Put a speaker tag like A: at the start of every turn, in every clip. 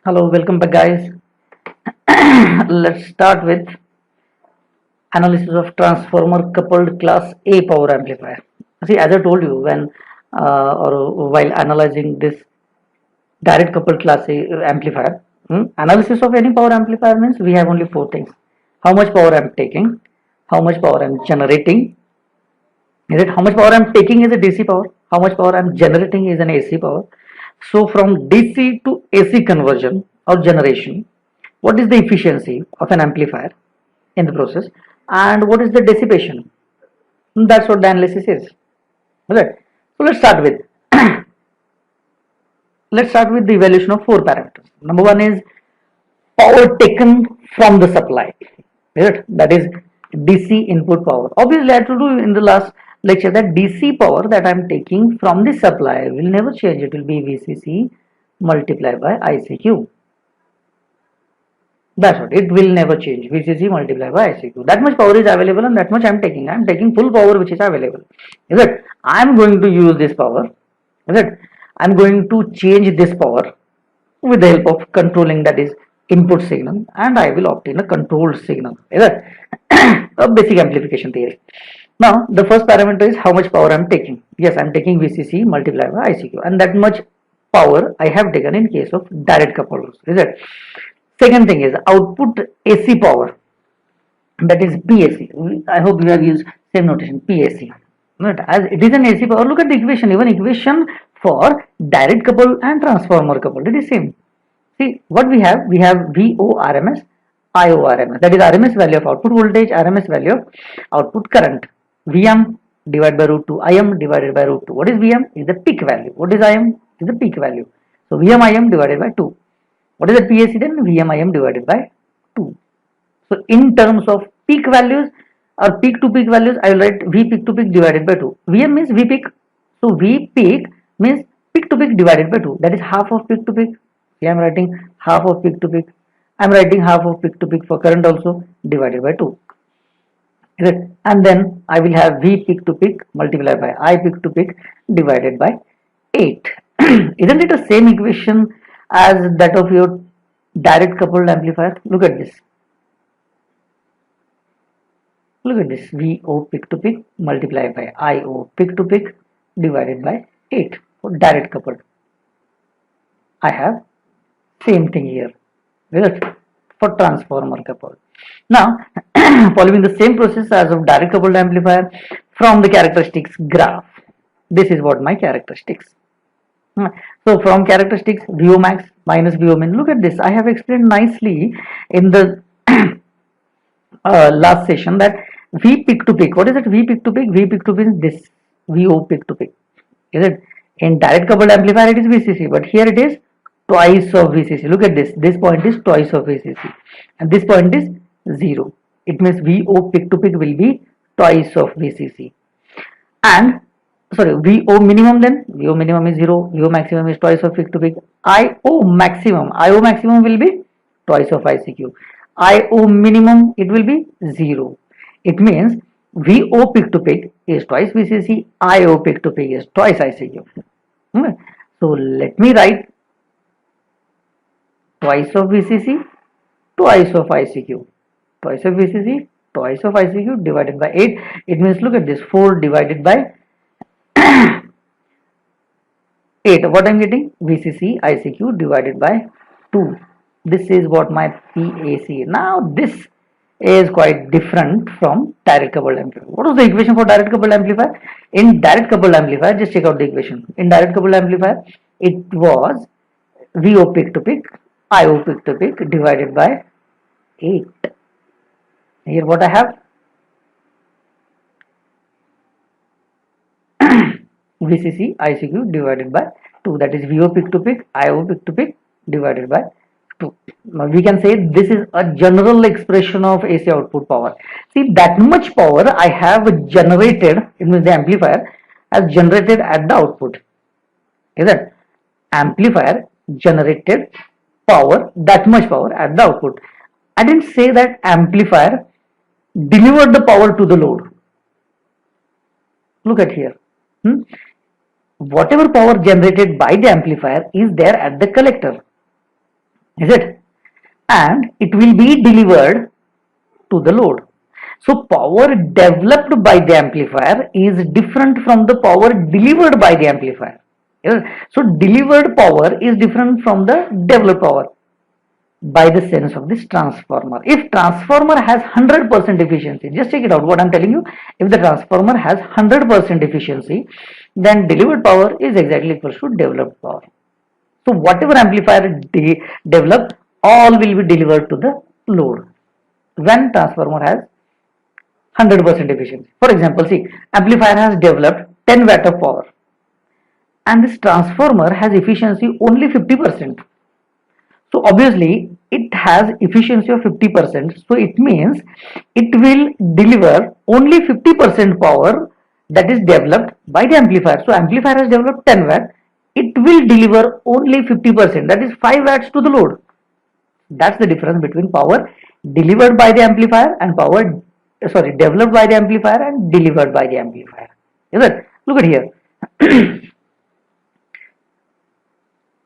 A: Hello, welcome back, guys. Let's start with analysis of transformer coupled class A power amplifier. See, as I told you, when or while analyzing this direct coupled class A amplifier, analysis of any power amplifier means we have only four things: how much power I'm taking, how much power I'm generating. Is it how much power I'm taking is a DC power? How much power I'm generating is an AC power? So from DC to AC conversion or generation, what is the efficiency of an amplifier in the process, and what is the dissipation? That's what the analysis is. Right. So let's start with the evaluation of four parameters. Number one is power taken from the supply. Right? That is DC input power. Obviously, I told you in the last lecture that DC power that I'm taking from the supply will never change. It will be VCC multiplied by ICQ. That's what it will never change. VCC multiplied by ICQ. That much power is available and that much I'm taking. I'm taking full power which is available. Is it? I'm going to use this power. Is it? I'm going to change this power with the help of controlling, that is input signal, and I will obtain a controlled signal. Is it? A basic amplification theory. Now the first parameter is how much power I'm taking. Yes, I'm taking VCC multiplied by ICQ, and that much power I have taken in case of direct couplers. Is it? Second thing is output AC power, that is PAC. I hope you have used same notation, PAC. Right? As it is an AC power, look at the equation. Even equation for direct couple and transformer couple, it is same. See what we have? We have VORMS, IORMS. That is RMS value of output voltage, RMS value of output current. VM divided by root 2, IM divided by root 2. What is VM? Is the peak value. What is IM? Is the peak value. So VM IM divided by 2. What is the PAC then? VMIM divided by 2. So in terms of peak values or peak to peak values, I will write V peak to peak divided by 2. VM means V peak. So V peak means peak to peak divided by 2. That is half of peak to peak. Here I am writing half of peak to peak. I am writing half of peak to peak for current also divided by 2. And then I will have V peak to peak multiplied by I peak to peak divided by 8. Isn't it the same equation as that of your direct coupled amplifier? Look at this. Look at this. VO peak to peak multiplied by IO peak to peak divided by 8 for direct coupled. I have same thing here for transformer coupled. Now, following the same process as of direct coupled amplifier, from the characteristics graph, this is what my characteristics. So from characteristics, VO max minus VO min. Look at this. I have explained nicely in the last session that V peak to peak. What is it? V peak to peak. V peak to peak is this. VO peak to peak. Is it? In direct coupled amplifier it is VCC, but here it is twice of VCC. Look at this. This point is twice of VCC, and this point is 0. It means VO peak to peak will be twice of VCC. And sorry, VO minimum, then VO minimum is 0, VO maximum is twice of peak to peak. IO maximum will be twice of ICQ. IO minimum, it will be 0. It means VO peak to peak is twice VCC, IO peak to peak is twice ICQ. So let me write twice of VCC, twice of ICQ. Twice of VCC, twice of ICQ divided by 8. It means, look at this, 4 divided by 8. What I'm getting? VCC ICQ divided by 2. This is what my PAC. Now this is quite different from direct coupled amplifier. What was the equation for direct coupled amplifier? In direct coupled amplifier, just check out the equation. In direct coupled amplifier, it was VO peak to peak, IO peak to peak divided by 8. Here what I have? VCC ICQ divided by 2, that is VO peak to peak, IO peak to peak divided by 2. Now we can say this is a general expression of AC output power. See, that much power I have generated, it means the amplifier has generated at the output. Is it? Amplifier generated power, that much power at the output. I didn't say that amplifier delivered the power to the load. Look at here. Whatever power generated by the amplifier is there at the collector. is it? And it will be delivered to the load. So power developed by the amplifier is different from the power delivered by the amplifier. So delivered power is different from the developed power by the sense of this transformer. If transformer has 100% efficiency, just check it out what I'm telling you. If the transformer has 100% efficiency, then delivered power is exactly equal to developed power. So whatever amplifier develop, all will be delivered to the load when transformer has 100% efficiency. For example, see, amplifier has developed 10 watt of power and this transformer has efficiency only 50%. So obviously it has efficiency of 50%. So it means it will deliver only 50% power that is developed by the amplifier. So amplifier has developed 10 watt. It will deliver only 50%, that is 5 watts to the load. That's the difference between power delivered by the amplifier and developed by the amplifier and delivered by the amplifier. Is it? Look at here.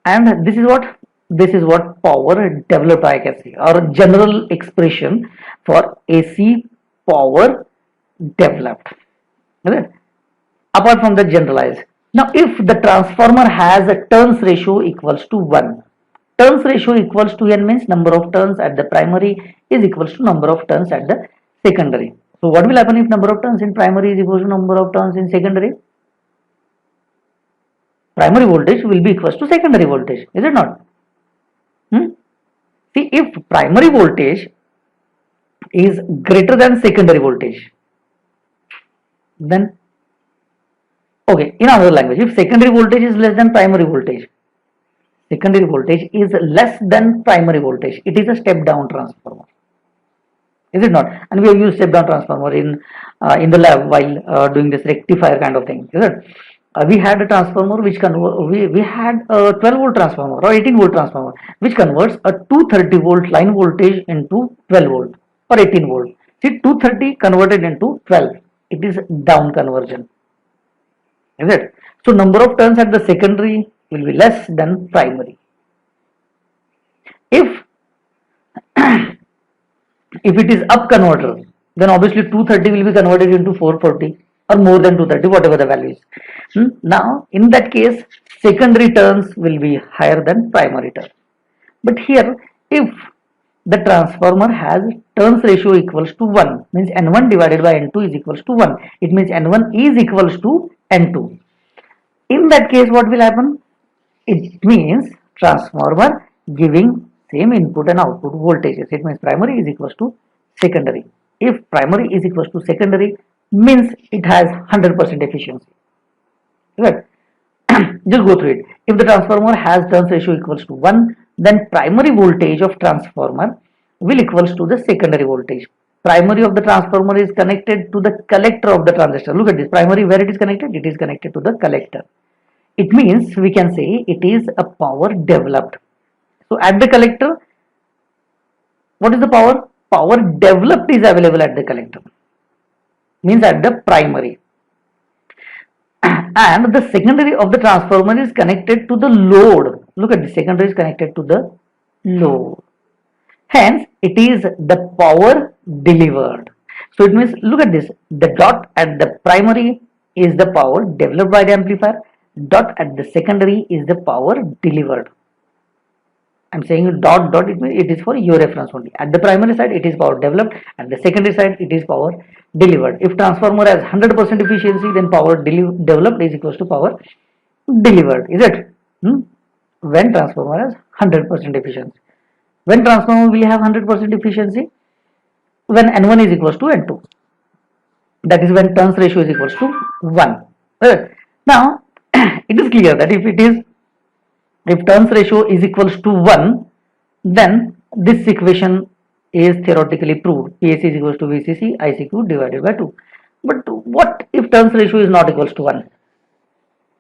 A: And this is what power developed, I can say, or general expression for AC power developed. Is it? Apart from the generalized. Now, if the transformer has a turns ratio equals to 1, turns ratio equals to n means number of turns at the primary is equals to number of turns at the secondary. So what will happen if number of turns in primary is equal to number of turns in secondary? Primary voltage will be equals to secondary voltage, is it not? See, if primary voltage is greater than secondary voltage, then okay, in another language, if secondary voltage is less than primary voltage, secondary voltage is less than primary voltage, it is a step down transformer, is it not? And we have used step down transformer in the lab while doing this rectifier kind of thing, is it? We had a transformer which we had a 12 volt transformer or 18 volt transformer which converts a 230 volt line voltage into 12 volt or 18 volt. See, 230 converted into 12, it is down conversion, is it? So number of turns at the secondary will be less than primary. If it is up converter, then obviously 230 will be converted into 440 or more than 230, whatever the value is. Now in that case secondary turns will be higher than primary turns. But here if the transformer has turns ratio equals to 1, means n1 divided by n2 is equals to 1, it means n1 is equals to n2. In that case what will happen? It means transformer giving same input and output voltages. It means primary is equals to secondary. If primary is equals to secondary, means it has 100% efficiency. Right? Just go through it. If the transformer has turns ratio equals to 1, then primary voltage of transformer will equals to the secondary voltage. Primary of the transformer is connected to the collector of the transistor. Look at this. Primary, where it is connected? It is connected to the collector. It means we can say it is a power developed. So at the collector, what is the power? Power developed is available at the collector. Means at the primary. And the secondary of the transformer is connected to the load. Look at the secondary is connected to the load. Hence, it is the power delivered. So it means, look at this, the dot at the primary is the power developed by the amplifier, dot at the secondary is the power delivered. I'm saying dot dot, it means it is for your reference only. At the primary side it is power developed, at the secondary side it is power delivered. If transformer has 100% efficiency, then power developed is equals to power delivered, is it? When transformer has 100% efficiency. When transformer will have 100% efficiency? When n1 is equals to n2. That is when turns ratio is equals to 1. Now it is clear that if turns ratio is equals to 1, then this equation is theoretically proved. PAC is equals to VCC ICQ divided by 2. But what if turns ratio is not equals to 1?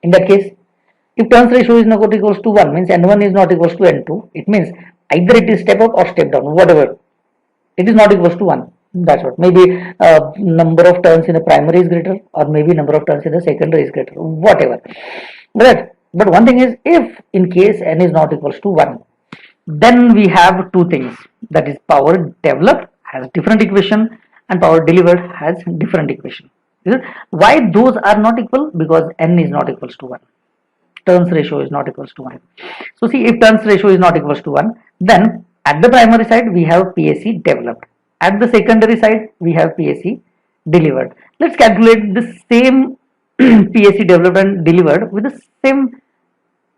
A: In that case, if turns ratio is not equals to 1, means n1 is not equals to n2, it means either it is step up or step down, whatever. It is not equals to 1. That's what. Maybe number of turns in the primary is greater, or maybe number of turns in the secondary is greater, whatever. But one thing is, if in case n is not equals to 1, Then we have two things, that is power developed has different equation and power delivered has different equation. Why those are not equal? Because n is not equals to 1. Turns ratio is not equals to 1. So see, if turns ratio is not equals to 1, then at the primary side we have PAC developed. At the secondary side we have PAC delivered. Let's calculate the same PAC developed and delivered with the same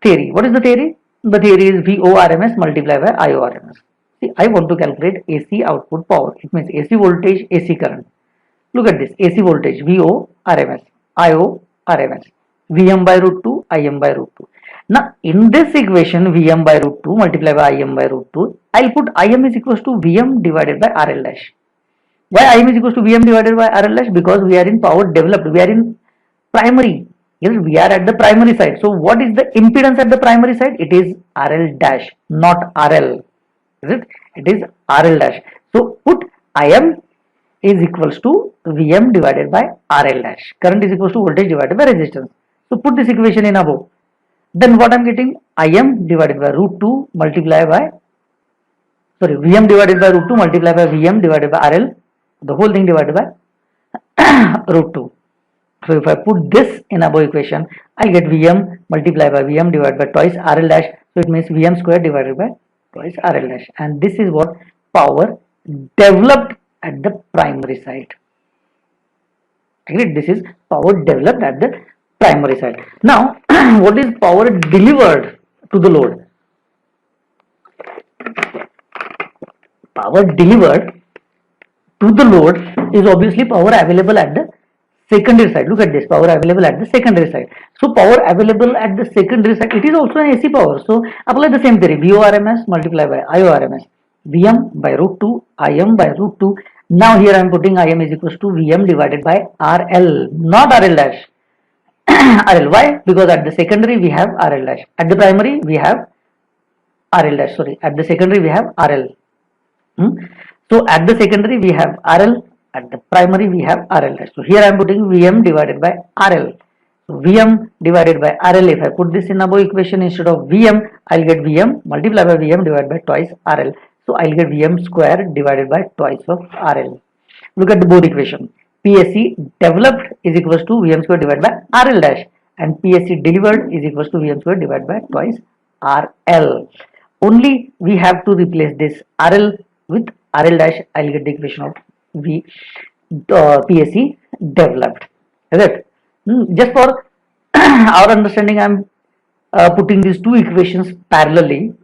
A: theory. What is the theory? The theory is VORMS multiplied by IORMS. See, I want to calculate AC output power. It means AC voltage, AC current. Look at this, AC voltage, VORMS, IORMS, Vm by root 2, Im by root 2. Now, in this equation, Vm by root 2 multiplied by Im by root 2, I'll put Im is equals to Vm divided by RL dash. Why Im is equals to Vm divided by RL dash? Because we are in power developed, we are in primary. Yes, we are at the primary side. So what is the impedance at the primary side? It is RL dash, not RL. Is it? It is RL dash. So put Im is equals to Vm divided by RL dash. Current is equals to voltage divided by resistance. So put this equation in above. Then what I am getting? Im divided by root 2 multiplied by, sorry, Vm divided by root 2 multiplied by Vm divided by RL. The whole thing divided by root 2. So if I put this in above equation, I get Vm multiplied by Vm divided by twice RL dash. So it means Vm square divided by twice RL dash. And this is what power developed at the primary side. Agreed? This is power developed at the primary side. Now, what is power delivered to the load? Power delivered to the load is obviously power available at the secondary side. Look at this, power available at the secondary side. So power available at the secondary side, it is also an AC power. So apply the same theory, VORMS multiplied by IORMS, Vm by root 2, Im by root 2. Now here I am putting Im is equals to Vm divided by RL, not RL dash. RL, why? Because at the secondary we have RL dash. At the primary we have RL dash, sorry, at the secondary we have RL. So at the secondary we have RL, at the primary we have RL dash. So here I am putting Vm divided by RL. So Vm divided by RL, if I put this in above equation, instead of Vm, I'll get Vm multiplied by Vm divided by twice RL. So I'll get Vm square divided by twice of RL. Look at the both equation. PSC developed is equals to Vm square divided by RL dash, and PSC delivered is equals to Vm square divided by twice RL. Only we have to replace this RL with RL dash. I'll get the equation of PSC developed. Is it? Just for our understanding, I am putting these two equations parallelly.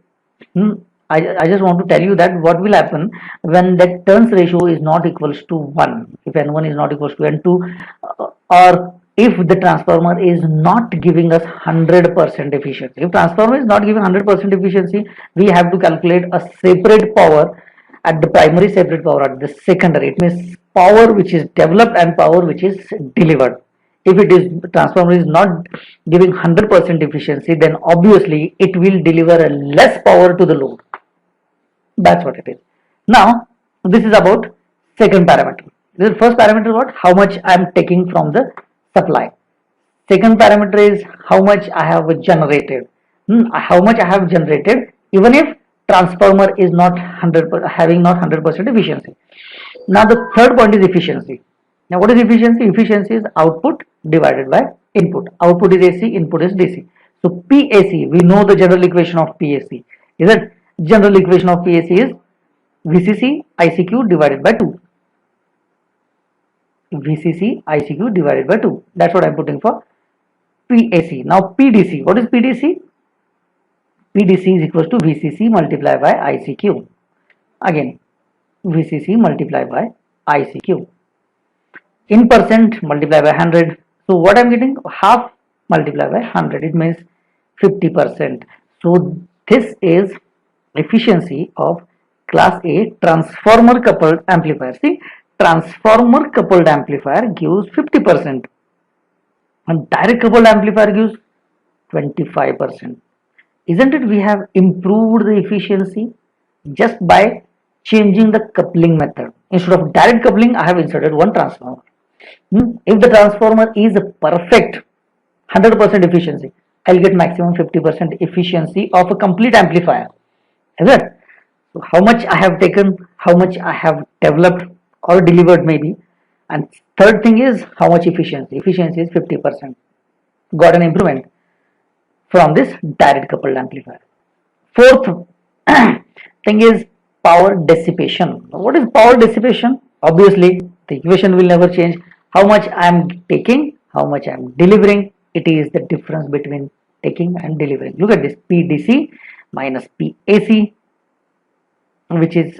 A: I just want to tell you that what will happen when the turns ratio is not equals to 1, if N1 is not equals to N2, or if the transformer is not giving us 100% efficiency. If transformer is not giving 100% efficiency, we have to calculate a separate power at the primary, separate power at the secondary. It means power which is developed and power which is delivered. If it is transformer is not giving 100% efficiency, then obviously it will deliver a less power to the load. That's what it is. Now this is about second parameter. This is first parameter, what? How much I am taking from the supply. Second parameter is how much I have generated. How much I have generated even if transformer is not 100% having not 100% efficiency. Now the third point is efficiency. Now what is efficiency? Efficiency is output divided by input. Output is AC, input is DC. So PAC, we know the general equation of PAC. Is it? General equation of PAC is VCC ICQ divided by 2. VCC ICQ divided by 2. That's what I'm putting for PAC. Now PDC. What is PDC? PDC is equals to VCC multiplied by ICQ. Again, VCC multiplied by ICQ. In percent multiplied by 100. So what I'm getting? Half multiplied by 100. It means 50%. So this is efficiency of class A transformer coupled amplifier. See, transformer coupled amplifier gives 50% and direct coupled amplifier gives 25%. Isn't it? We have improved the efficiency just by changing the coupling method. Instead of direct coupling, I have inserted one transformer. If the transformer is a perfect 100% efficiency, I'll get maximum 50% efficiency of a complete amplifier. Is it? So how much I have taken, how much I have developed or delivered maybe. And third thing is how much efficiency. Efficiency is 50%. Got an improvement from this direct coupled amplifier. Fourth thing is power dissipation. What is power dissipation? Obviously, the equation will never change. How much I am taking, how much I am delivering. It is the difference between taking and delivering. Look at this, PDC minus PAC, which is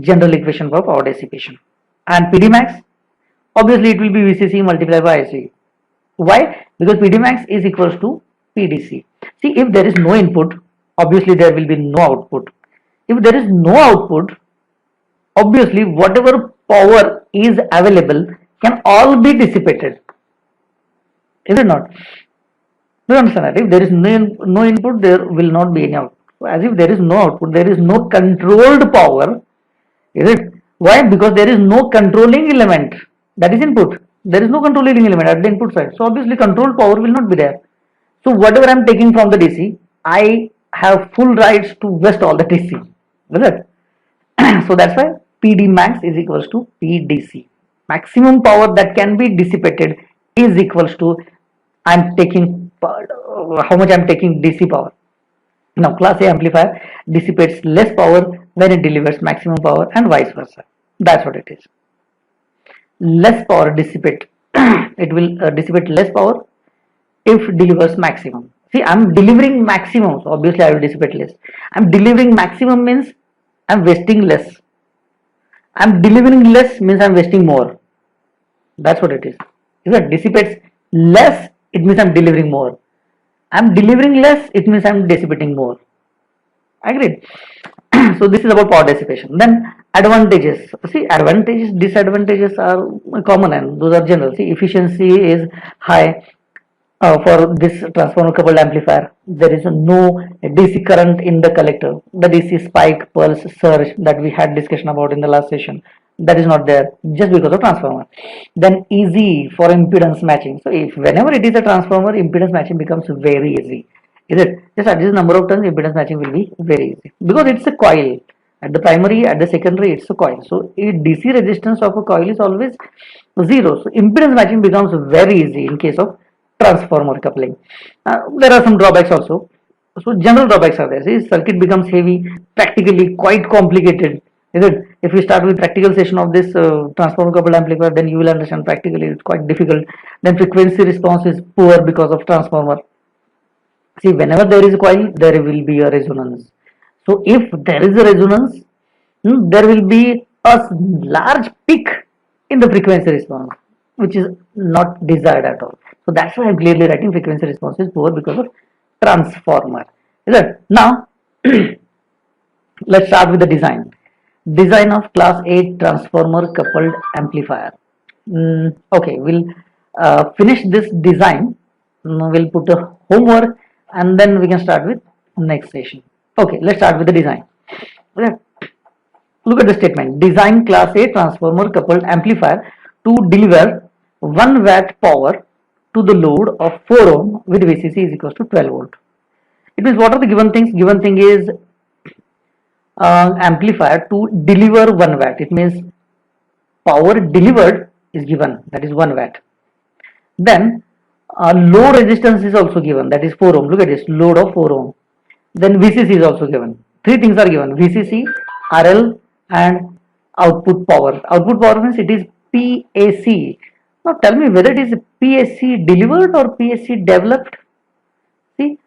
A: general equation for power dissipation. And PD max, obviously it will be VCC multiplied by IC. Why? Because PD max is equals to PDC. See, if there is no input, obviously there will be no output. If there is no output, obviously whatever power is available can all be dissipated. Is it not? Do you understand that? If there is no input, there will not be any output. As if there is no output, there is no controlled power. Is it? Why? Because there is no controlling element. That is input. There is no controlling element at the input side. So obviously controlled power will not be there. So whatever I am taking from the DC, I have full rights to waste all the DC. Is it? So that's why PD max is equals to PDC. Maximum power that can be dissipated is equals to I'm taking how much I'm taking DC power. Now class A amplifier dissipates less power when it delivers maximum power and vice versa. That's what it is. Less power dissipate. It will dissipate less power if delivers maximum. See, I'm delivering maximum, so obviously I will dissipate less. I'm delivering maximum means I'm wasting less. I'm delivering less means I'm wasting more. That's what it is. If it dissipates less, it means I'm delivering more. I'm delivering less, it means I'm dissipating more. Agreed? So this is about power dissipation. Then advantages. See, advantages, disadvantages are common and those are general. See, efficiency is high. For this transformer coupled amplifier, there is no DC current in the collector. The DC spike, pulse, surge that we had discussion about in the last session, that is not there just because of transformer. Then easy for impedance matching. So if whenever it is a transformer, impedance matching becomes very easy. Is it? Just adjust the number of turns, impedance matching will be very easy because it's a coil. At the primary, at the secondary, it's a coil. So DC resistance of a coil is always zero. So impedance matching becomes very easy in case of transformer coupling. There are some drawbacks also. So general drawbacks are there. See, circuit becomes heavy, practically quite complicated. Is it? If we start with practical session of this transformer coupled amplifier, then you will understand practically it's quite difficult. Then frequency response is poor because of transformer. See, whenever there is a coil, there will be a resonance. So if there is a resonance, there will be a large peak in the frequency response, which is not desired at all. So that's why I'm clearly writing frequency response is poor because of transformer. Is it? Now, let's start with the design. Design of class A transformer coupled amplifier. Okay, we'll finish this design. We'll put a homework and then we can start with next session. Okay, let's start with the design. Okay. Look at the statement. Design class A transformer coupled amplifier to deliver 1 watt power to the load of 4 ohm with VCC is equals to 12 volt. It means what are the given things? Given thing is amplifier to deliver 1 watt. It means power delivered is given, that is 1 watt. Then low resistance is also given, that is 4 ohm. Look at this, load of 4 ohm. Then VCC is also given. 3 things are given: VCC, RL, and output power. Output power means it is PAC. Now tell me whether it is PAC delivered or PAC developed. See,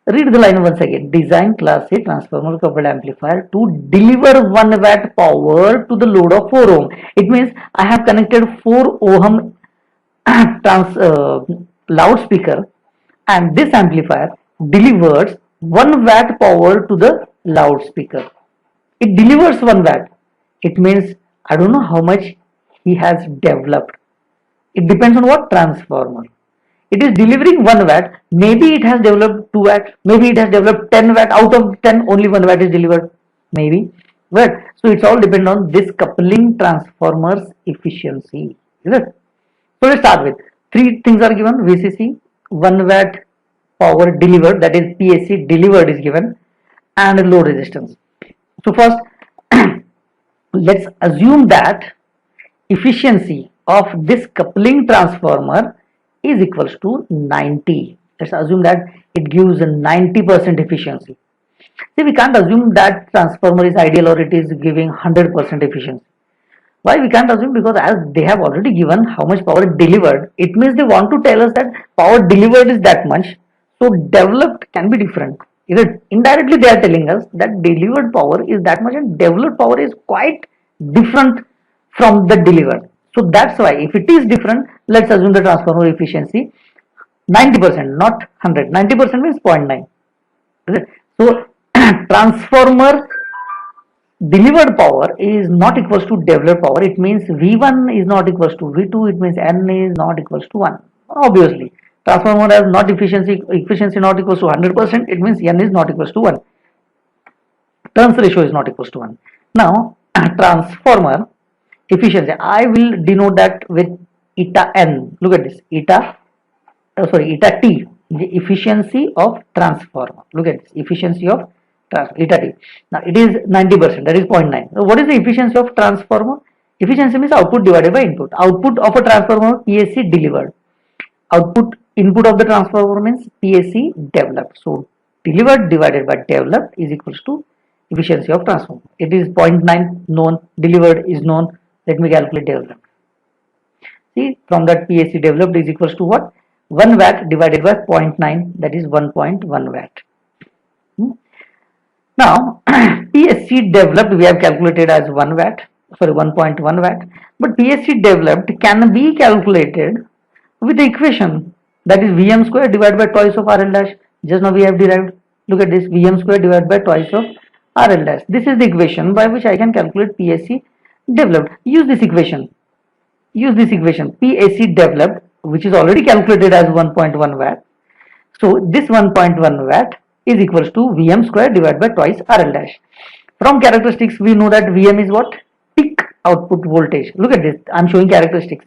A: read the line once again. Design class A transformer coupled amplifier to deliver 1 watt power to the load of 4 ohm. It means I have connected 4 ohm loudspeaker, and this amplifier delivers 1 watt power to the loudspeaker. It delivers 1 watt. It means I don't know how much he has developed. It depends on what transformer. It is delivering 1 watt. Maybe it has developed 2 watt. Maybe it has developed 10 watt. Out of 10, only 1 watt is delivered. Maybe. But so it's all depend on this coupling transformer's efficiency. Is it? So let's start with 3 things are given: VCC, 1 watt power delivered, that is PAC delivered is given, and load resistance. So first, let's assume that efficiency of this coupling transformer is equals to 90. Let's assume that it gives a 90% efficiency. See, we can't assume that transformer is ideal or it is giving 100% efficiency. Why we can't assume? Because as they have already given how much power delivered, it means they want to tell us that power delivered is that much. So developed can be different. Either indirectly they are telling us that delivered power is that much and developed power is quite different from the delivered. So that's why if it is different, let's assume the transformer efficiency 90%, not 100. 90% means 0.9. So transformer delivered power is not equals to developed power. It means V1 is not equals to V2. It means N is not equals to 1. Obviously, transformer has not efficiency not equals to 100%. It means N is not equals to 1. Turns ratio is not equals to 1. Now, transformer efficiency, I will denote that with eta N. Look at this, eta T, the efficiency of transformer. Look at this, efficiency of eta T. Now it is 90%, that is 0.9. So what is the efficiency of transformer? Efficiency means output divided by input. Output of a transformer PSC delivered. Input of the transformer means PSC developed. So delivered divided by developed is equals to efficiency of transformer. It is 0.9 known, delivered is known. Let me calculate developed. See, from that PSC developed is equals to what? 1 watt divided by 0.9, that is 1.1 watt. Now, PSC developed we have calculated as 1 watt, sorry 1.1 watt, but PSC developed can be calculated with the equation, that is Vm square divided by twice of RL dash. Just now we have derived, look at this, Vm square divided by twice of RL dash. This is the equation by which I can calculate PSC developed. Use this equation, PSC developed, which is already calculated as 1.1 watt. So this 1.1 watt is equals to Vm square divided by twice RL dash. From characteristics we know that Vm is what? Peak output voltage. Look at this, I am showing characteristics,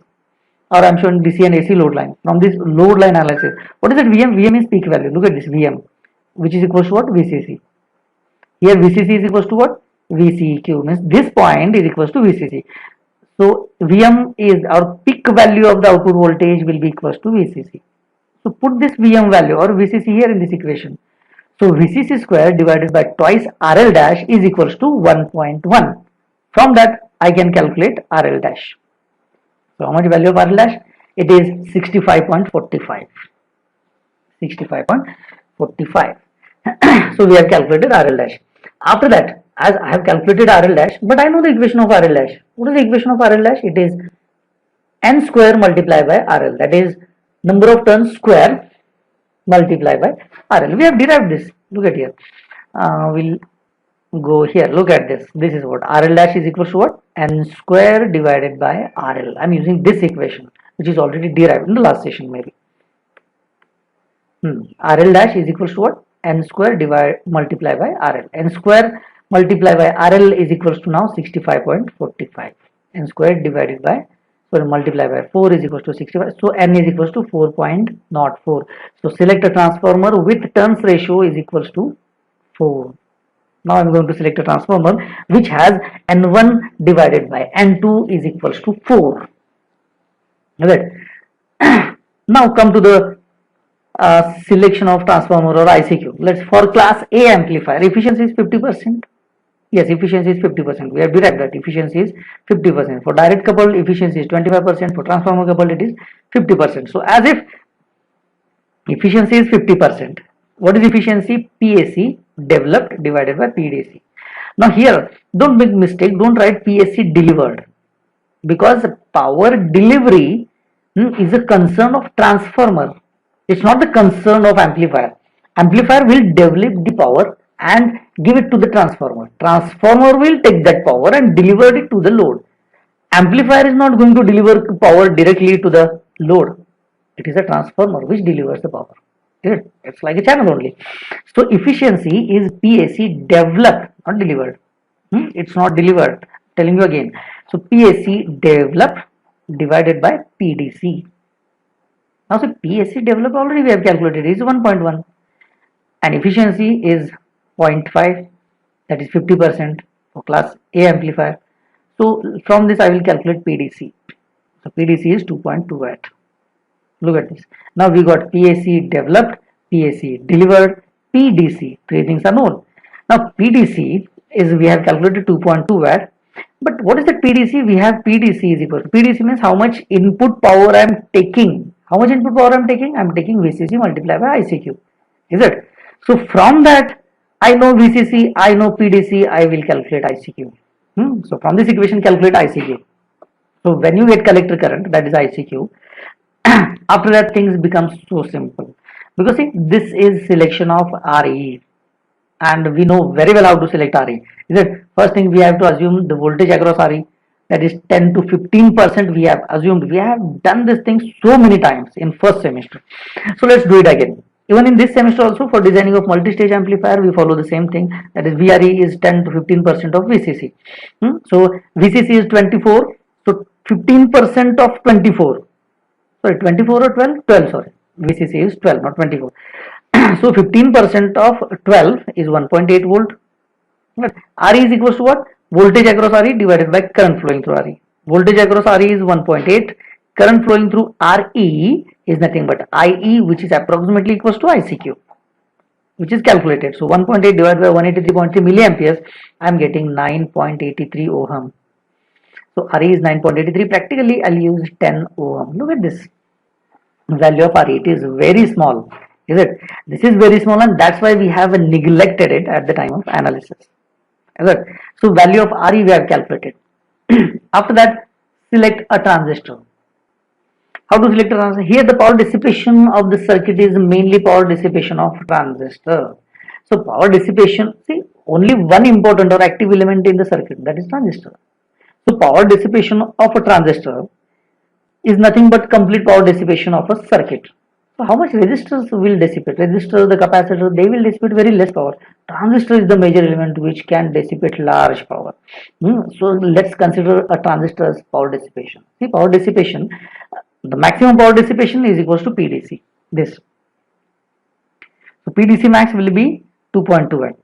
A: or I am showing DC and AC load line. From this load line analysis, what is that Vm? Vm is peak value. Look at this Vm, which is equals to what? VCC. Here VCC is equals to what? VCQ, means this point is equals to VCC. So Vm is our peak value of the output voltage will be equals to VCC. So put this Vm value or VCC here in this equation. So VCC square divided by twice RL dash is equals to 1.1. From that I can calculate RL dash. So how much value of RL dash? It is 65.45. 65.45. So we have calculated RL dash. After that, as I have calculated RL dash, but I know the equation of RL dash. What is the equation of RL dash? It is N square multiplied by RL. That is number of turns square multiplied by RL. We have derived this. Look at here. We'll go here. Look at this. This is what RL dash is equal to what? N square divided by RL. I'm using this equation, which is already derived in the last session maybe. RL dash is equal to what? N square multiplied by RL. N square multiplied by RL is equals to now 65.45. N square divided by, multiplied by 4 is equals to 65. So N is equals to 4.04. So select a transformer with turns ratio is equals to 4. Now I am going to select a transformer which has N1 divided by N2 is equals to 4. Right. Now come to the selection of transformer or ICQ. Let's for class A amplifier, efficiency is 50%. Yes, efficiency is 50%. We have derived that efficiency is 50%. For direct coupled, efficiency is 25%. For transformer coupled, it is 50%. So as if efficiency is 50%. What is efficiency? PSC developed divided by PDC. Now here, don't make mistake. Don't write PSC delivered, because power delivery is a concern of transformer. It's not the concern of amplifier. Amplifier will develop the power and give it to the transformer. Transformer will take that power and deliver it to the load. Amplifier is not going to deliver power directly to the load. It is a transformer which delivers the power. It's like a channel only. So efficiency is PSC developed, not delivered. It's not delivered. Telling you again. So PSC developed divided by PDC. Now, so PSC developed already we have calculated is 1.1 and efficiency is 0.5, that is 50% for class A amplifier. So from this I will calculate PDC. So PDC is 2.2 watt. Look at this. Now we got PAC developed, PAC delivered, PDC. Three things are known. Now PDC is, we have calculated 2.2 watt. But what is the PDC? We have PDC is equal to, PDC means how much input power I am taking. How much input power I am taking? I am taking VCC multiplied by ICQ. Is it? So from that I know VCC, I know PDC, I will calculate ICQ. So from this equation calculate ICQ. So when you get collector current, that is ICQ, after that things become so simple. Because see, this is selection of RE, and we know very well how to select RE. Is it? First thing we have to assume the voltage across RE, that is 10 to 15% we have assumed. We have done this thing so many times in first semester. So let's do it again. Even in this semester also, for designing of multi-stage amplifier, we follow the same thing, that is VRE is 10 to 15% of VCC. So VCC is 24, so 15% of 24. Sorry, 24 or 12? 12, sorry. VCC is 12, not 24. So 15% of 12 is 1.8 volt. RE is equals to what? Voltage across RE divided by current flowing through RE. Voltage across RE is 1.8. Current flowing through RE is nothing but IE, which is approximately equals to ICQ, which is calculated. So 1.8 divided by 183.3 milliamperes, I am getting 9.83 ohm. So RE is 9.83. Practically, I'll use 10 ohm. Look at this value of RE. It is very small. Is it? This is very small, and that's why we have neglected it at the time of analysis. Is it? So value of RE we have calculated. After that, select a transistor. How to select a transistor? Here the power dissipation of the circuit is mainly power dissipation of transistor. So power dissipation, see, only one important or active element in the circuit, that is transistor. So power dissipation of a transistor is nothing but complete power dissipation of a circuit. So how much resistors will dissipate? Resistor, the capacitor, they will dissipate very less power. Transistor is the major element which can dissipate large power. So let's consider a transistor's power dissipation. See, power dissipation, the maximum power dissipation is equals to PDC. This. So PDC max will be 2.2 watt.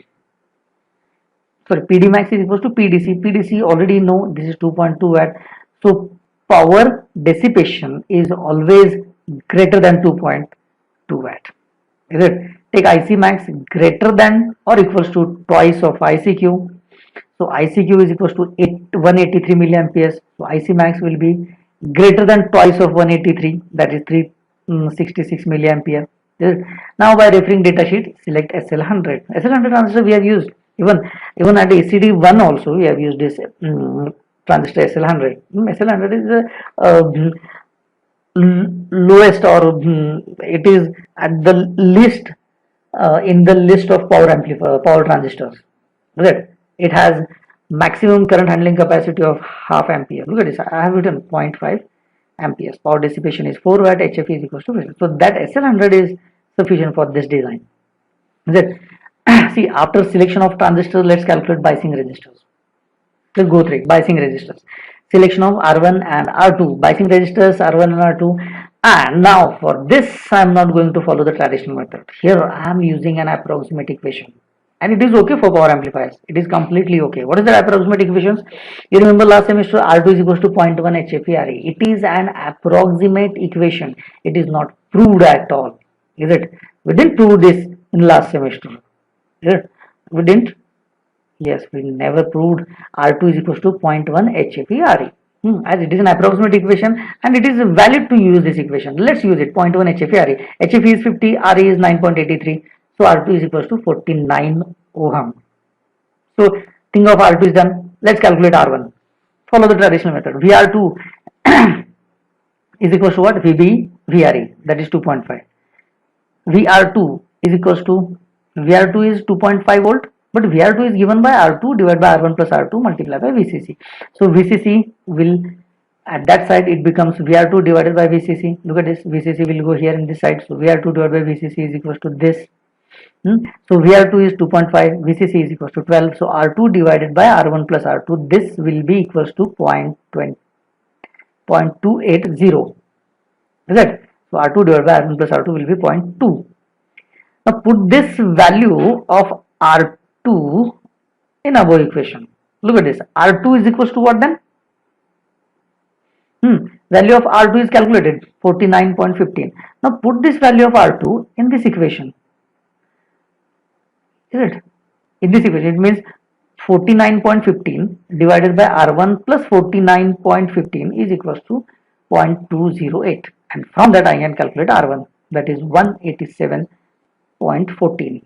A: Sorry, PD max is equals to PDC. PDC already know this is 2.2 watt. So power dissipation is always greater than 2.2 watt. Is it? Take IC max greater than or equals to twice of ICQ. So ICQ is equals to 183 milliamperes. So IC max will be greater than twice of 183, that is 366 milliampere. Now by referring data sheet, select SL100. SL100 transistor we have used. Even at ACD1 also we have used this transistor SL100. SL100 is lowest, or it is at the least in the list of power transistors. Right? It has maximum current handling capacity of half ampere. Look at this. I have written 0.5 amperes. Power dissipation is 4 watt. HFE is equals to 50. So that SL100 is sufficient for this design. That see, after selection of transistors, let's calculate biasing resistors. Let's go through it. Biasing resistors. Selection of R1 and R2. Biasing resistors R1 and R2. And now for this, I am not going to follow the traditional method. Here I am using an approximate equation. And it is okay for power amplifiers. It is completely okay. What is the approximate equations? You remember last semester R2 is equals to 0.1 HFE-RE. It is an approximate equation. It is not proved at all. Is it? We didn't prove this in last semester. Is it? We didn't? Yes, we never proved R2 is equals to 0.1 HFE-RE. As it is an approximate equation and it is valid to use this equation. Let's use it. 0.1 HFE-RE. HFE is 50, RE is 9.83. So R2 is equals to 49 ohm. So think of R2 is done. Let's calculate R1. Follow the traditional method. VR2 is equals to what? VB VRE, that is 2.5. VR2 is equals to, VR2 is 2.5 volt, but VR2 is given by R2 divided by R1 plus R2 multiplied by VCC. So VCC will, at that side it becomes VR2 divided by VCC. Look at this, VCC will go here in this side. So VR2 divided by VCC is equals to this. So VR2 is 2.5, VCC is equals to 12. So R2 divided by R1 plus R2, this will be equals to 0.280. Is it? So R2 divided by R1 plus R2 will be 0.2. Now put this value of R2 R2 in above equation. Look at this. R2 is equals to what then? Value of R2 is calculated 49.15. Now put this value of R2 in this equation. Is it? In this equation, it means 49.15 divided by R1 plus 49.15 is equals to 0.208. And from that I can calculate R1, that is 187.14.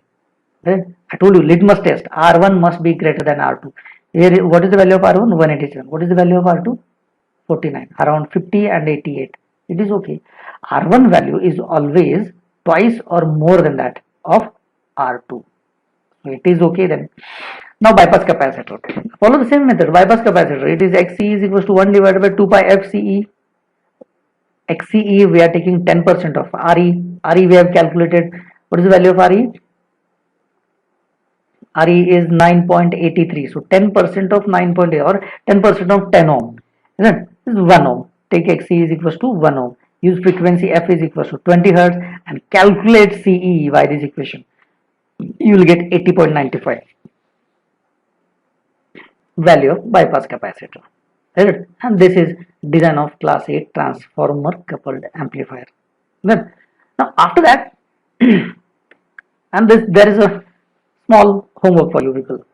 A: Then I told you litmus test, R1 must be greater than R2. Here, what is the value of R1? 187. What is the value of R2? 49. Around 50 and 88. It is okay. R1 value is always twice or more than that of R2. So it is okay then. Now bypass capacitor. Follow the same method. Bypass capacitor. It is XC is equals to 1 divided by 2 pi FCE. XCE we are taking 10% of RE. RE we have calculated. What is the value of RE? RE is 9.83. So 10% of 9.8 or 10% of 10 ohm. Isn't it? This is 1 ohm. Take XC is equals to 1 ohm. Use frequency F is equals to 20 hertz and calculate CE by this equation. You will get 80.95 value of bypass capacitor. Right? And this is design of class A transformer coupled amplifier. Then, now after that, and there is a small homework for you people.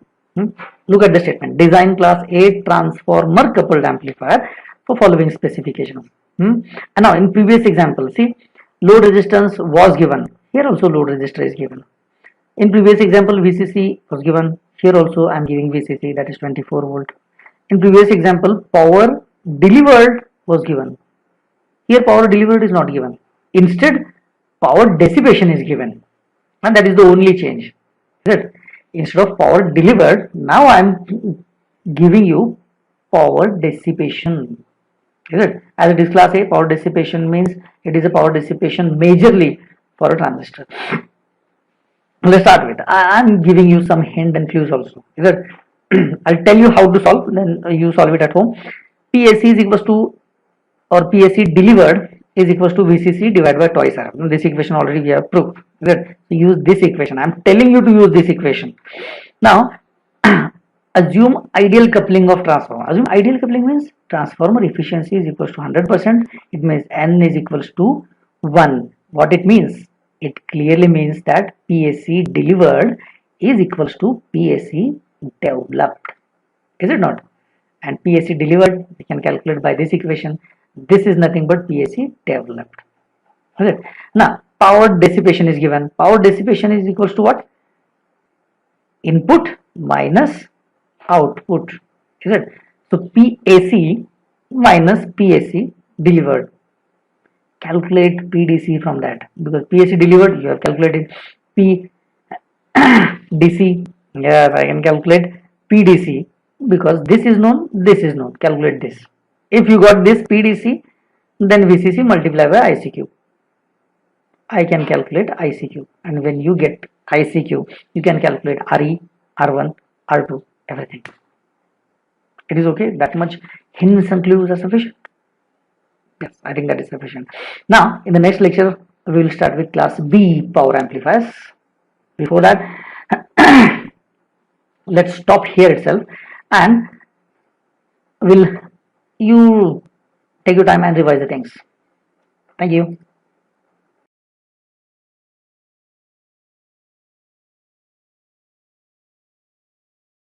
A: Look at the statement. Design class A transformer coupled amplifier for following specifications. And now in previous example, see, load resistance was given. Here also load resistor is given. In previous example, VCC was given. Here also I am giving VCC, that is 24 volt. In previous example, power delivered was given. Here power delivered is not given. Instead, power dissipation is given. And that is the only change. Right? Instead of power delivered, now I am giving you power dissipation. Is it? As it is class A, power dissipation means it is a power dissipation majorly for a transistor. Let's start with. I am giving you some hint and clues also. Is it? I'll tell you how to solve, then you solve it at home. PAC is equals to, or PAC delivered is equals to VCC divided by twice R. This equation already we have proved. Good. So use this equation. I am telling you to use this equation. Now, assume ideal coupling of transformer. Assume ideal coupling means transformer efficiency is equals to 100%. It means N is equals to 1. What it means? It clearly means that PAC delivered is equals to PAC developed. Is it not? And PAC delivered we can calculate by this equation. This is nothing but PAC developed. Okay. Now power dissipation is given. Power dissipation is equals to what? Input minus output. Is it? So PAC minus PAC delivered. Calculate PDC from that, because PAC delivered you have calculated PDC. Yes, I can calculate PDC because this is known, this is known. Calculate this. If you got this PDC, then VCC multiplied by ICQ. I can calculate ICQ, and when you get ICQ, you can calculate RE, R1, R2, everything. It is okay. That much hints and clues are sufficient. Yes, I think that is sufficient. Now, in the next lecture, we will start with class B power amplifiers. Before that, let's stop here itself, and you take your time and revise the things. Thank you.